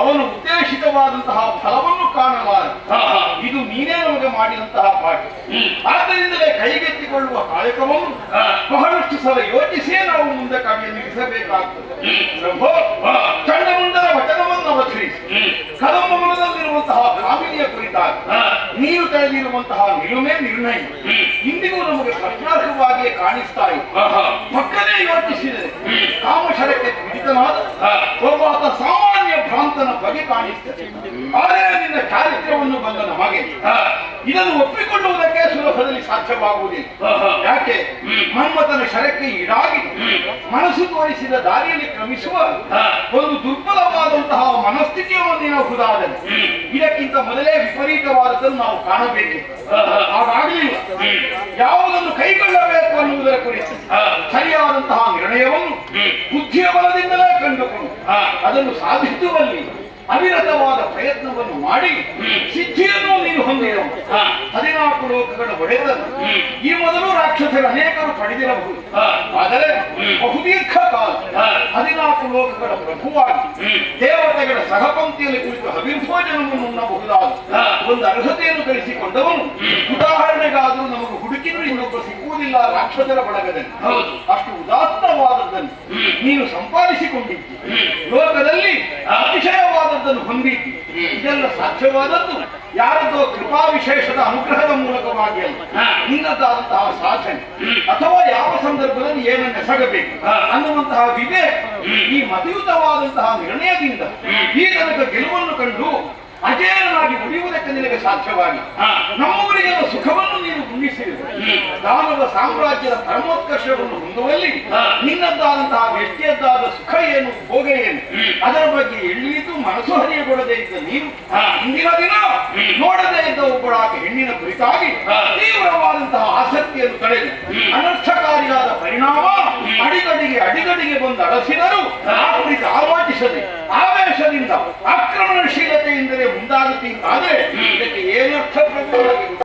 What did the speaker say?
ಅವನು ಉದ್ದೇಶಿತವಾದಂತಹ ಫಲವನ್ನು ಕಾಣಲಾರ. ಇದು ನೀನೇ ನಮಗೆ ಮಾಡಿದಂತಹ ಪಾಠ. ಆದ್ದರಿಂದಲೇ ಕೈಗೆತ್ತಿಕೊಳ್ಳುವ ಕಾಯಕವನ್ನು ಬಹಳಷ್ಟು ಸಲ ಯೋಚಿಸಿಯೇ ನಾವು ಮುಂದೆ ಕಾರ್ಯನಿರ್ವಹಿಸಬೇಕಾಗುತ್ತದೆ. ಚಂಡಮುಂಡನ ವಚನವನ್ನು ಅವತರಿಸಿ ಕದಂಬವನದಲ್ಲಿರುವಂತಹ ಕಾಮಿನಿಯ ಕುರಿತಾಗಿ ನೀರು ತಿಳಿದಿರುವಂತಹ ನಿಲುಮೆ ನಿರ್ಣಯ ಇಂದಿಗೂ ನಮಗೆ ಪ್ರಶ್ನಾರ್ಹವಾಗಿಯೇ ಕಾಣಿಸ್ತಾ ಇದೆ. ಪಕ್ಕನೇ ಯೋಚಿಸಿದರೆ ಕಾಮಶರಕ್ಕೆ ಪೀಡಿತನಾದ ಒಬ್ಬ ಸಾಮಾನ್ಯ ಭ್ರಾಂತನ ಬಗೆ ಕಾಣಿಸ್ತದೆ. ಆದರೆ ನಿನ್ನ ಚಾರಿತ್ರ್ಯವನ್ನು ಬಂದ ನಮಗೆ ಇದನ್ನು ಒಪ್ಪಿಕೊಳ್ಳುವುದಕ್ಕೆ ಸುಲಭದಲ್ಲಿ ಸಾಧ್ಯವಾಗುವುದಿಲ್ಲ. ಯಾಕೆ? ಮನ್ಮಥನ ಶರಕ್ಕೆ ಈಡಾಗಿ ಮನಸ್ಸು ತೋರಿಸಿದ ದಾರಿಯಲ್ಲಿ ಕ್ರಮಿಸುವ ಒಂದು ದುರ್ಬಲವಾದಂತಹ ಮನಸ್ಥಿತಿಯನ್ನು ನೀಡಬಹುದಾದರೆ ಇದಕ್ಕಿಂತ ಮೊದಲೇ ವಿಪರೀತವಾದದ್ದನ್ನು ನಾವು ಕಾಣಬೇಕು. ಹಾಗಾಗಲಿಲ್ಲ. ಯಾವುದನ್ನು ಕೈಗೊಳ್ಳಬೇಕು ಅನ್ನುವುದರ ಕುರಿತು ಸರಿಯಾದಂತಹ ನಿರ್ಣಯವನ್ನು ಬುದ್ಧಿಯ ಬಲದಿಂದಲೇ ಕಂಡುಕೊಂಡು ಅದನ್ನು ಸಾಧಿಸುವಲ್ಲಿ ಅವಿರತವಾದ ಪ್ರಯತ್ನವನ್ನು ಮಾಡಿ ಸಿದ್ಧಿಯನ್ನು ನೀನು ಹೊಂದಿರುವ 14 ಲೋಕಗಳ ಒಡೆತನ ಈ ಮೊದಲು ರಾಕ್ಷಸರು ಅನೇಕರು ಪಡೆದಿರಬಹುದು. ಆದರೆ ಬಹುದೀರ್ಘ ಕಾಲ 14 ಲೋಕಗಳ ಪ್ರಭುವಾಗಿ ದೇವತೆಗಳ ಸಹಪಂಕ್ತಿಯಲ್ಲಿ ಕುಳಿತು ಅಭಿಭೋಜನವನ್ನು ಉಣ್ಣಬಹುದಾದ ಒಂದು ಅರ್ಹತೆಯನ್ನು ಗಳಿಸಿಕೊಂಡವನು ಉದಾಹರಣೆಗಾದರೂ ನಮಗೆ ಹುಡುಕಿದ್ರು ಇನ್ನೊಬ್ಬ ಸಿಕ್ಕುವುದಿಲ್ಲ ರಾಕ್ಷಸರ ಬಳಗದಲ್ಲಿ. ಅಷ್ಟು ಉದಾತ್ತವಾದದ್ದನ್ನು ನೀನು ಸಂಪಾದಿಸಿಕೊಂಡಿದ್ದಿ. ಲೋಕದಲ್ಲಿ ಅತಿಶಯವಾದದ್ದನ್ನು ಹೊಂದಿದ್ದಿ. ಇದೆಲ್ಲ ಸಾಧ್ಯವಾದದ್ದು ಯಾರದೋ ಕೃಪಾ ವಿಶೇಷದ ಅನುಗ್ರಹದ ಮೂಲಕವಾಗಿ ಅಲ್ಲ, ನಿನ್ನದಾದಂತಹ ಸಾಧನೆ ಅಥವಾ ಯಾವ ಸಂದರ್ಭದಲ್ಲಿ ಏನನ್ನೆಸಗಬೇಕು ಅನ್ನುವಂತಹ ವಿವೇಕ ಈ ಮತಯುತವಾದಂತಹ ನಿರ್ಣಯದಿಂದ ಈ ತನಕ ಗೆಲುವನ್ನು ಕಂಡು ಅಜೇಯನಾಗಿ ಉಳಿಯುವುದಕ್ಕೆ ನಿನಗೆ ಸಾಧ್ಯವಾಗಿ ನಮ್ಮವರಿಗೆಲ್ಲ ಸುಖವನ್ನು ನೀನು ಉಣ್ಣಿಸಿರುವೆ. ದಾನವ ಸಾಮ್ರಾಜ್ಯದ ಪರಮೋತ್ಕರ್ಷವನ್ನು ಹೊಂದುವಲ್ಲಿ ನಿನ್ನದ್ದಾದಂತಹ ವ್ಯಕ್ತಿಯದ್ದಾದ ಸುಖ ಏನು, ಭೋಗ ಏನು, ಅದರ ಬಗ್ಗೆ ಎಳ್ಳಿತು ಮನಸ್ಸು ಹರಿಯಗೊಳ್ಳದೆ ಇದ್ದ ನೀನು ಇಂದಿನ ದಿನ ನೋಡದೇ ಇದ್ದ ಒಬ್ಬಳಾಗಿ ಹೆಣ್ಣಿನ ಕುರಿತಾಗಿ ತೀವ್ರವಾದಂತಹ ಆಸಕ್ತಿಯನ್ನು ತಡೆದು ಅನರ್ಥಕಾರಿಯಾದ ಪರಿಣಾಮ ಅಡಿಗಡಿಗೆ ಬಂದು ಅಡಸಿದರೂ ಆ ಕುರಿತು ಆಲೋಚಿಸದೆ ಆವೇಶದಿಂದ ಆಕ್ರಮಣಶೀಲತೆಯಿಂದಲೇ ಮುಂದಾಗುತ್ತೀ. ಆದರೆ ಇದಕ್ಕೆ ಏನರ್ಥ ಪ್ರಭುವಾಗಿ